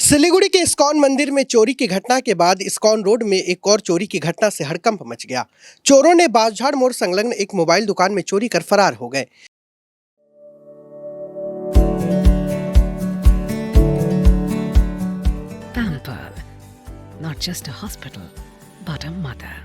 सिलीगुड़ी के इस्कॉन मंदिर में चोरी की घटना के बाद इस्कॉन रोड में एक और चोरी की घटना से हड़कंप मच गया। चोरों ने बांसझाड़ मोड़ संलग्न एक मोबाइल दुकान में चोरी कर फरार हो गए। Pamper, not just a hospital, but a mother.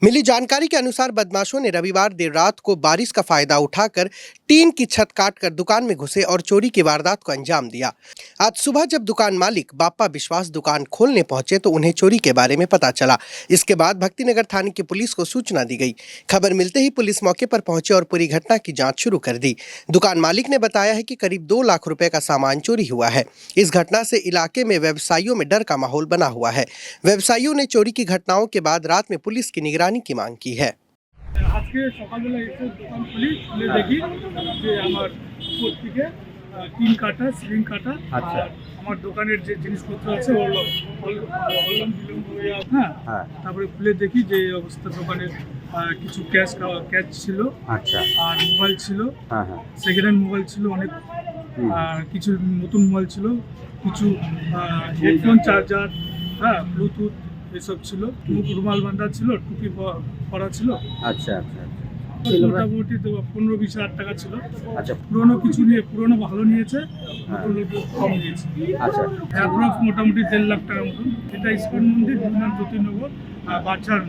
मिली जानकारी के अनुसार बदमाशों ने रविवार देर रात को बारिश का फायदा उठाकर टीन की छत काटकर दुकान में घुसे और चोरी की वारदात को अंजाम दिया। आज सुबह जब दुकान मालिक बाप्पा विश्वास दुकान खोलने पहुंचे तो उन्हें चोरी के बारे में पता चला। इसके बाद भक्तिनगर थाने की पुलिस को सूचना दी गई। खबर मिलते ही पुलिस मौके पर पहुंचे और पूरी घटना की जाँच शुरू कर दी। दुकान मालिक ने बताया है कि करीब 2 लाख रुपए का सामान चोरी हुआ है। इस घटना से इलाके में व्यवसायियों में डर का माहौल बना हुआ है। व्यवसायियों ने चोरी की घटनाओं के बाद रात में पुलिस की निगरानी की मांग की है। आज के सकालবেলা এসে দোকান খুলে দেখি যে আমার উপর থেকে টিন কাটা সিলিং কাটা আচ্ছা আমার দোকানের যে জিনিসপত্র আছে অলম বিলম্ব হয়ে হ্যাঁ তারপরে খুলে দেখি যে এই অবস্থা দোকানের কিছু ক্যাশ ছিল আচ্ছা আর মোবাইল ছিল হ্যাঁ হ্যাঁ সেকেন্ড হ্যান্ড মোবাইল ছিল অনেক আর কিছু নতুন মোবাইল ছিল কিছু হেডফোন চার্জার হ্যাঁ ব্লুটুথ এসব ছিল রুমাল বাঁধা ছিল টুপি পরা ছিল আচ্ছা আচ্ছা মোটামুটি 15-20 হাজার টাকা ছিল আচ্ছা পুরনো কিছু নিয়ে পুরনো ভালো নিয়েছে কম নিয়েছে আচ্ছা অ্যাপ্রক্স মোটামুটি 1.5 লাখ টাকার মতন। এটা ইস্কন মন্দির জ্যোতিনগর বাচ্চার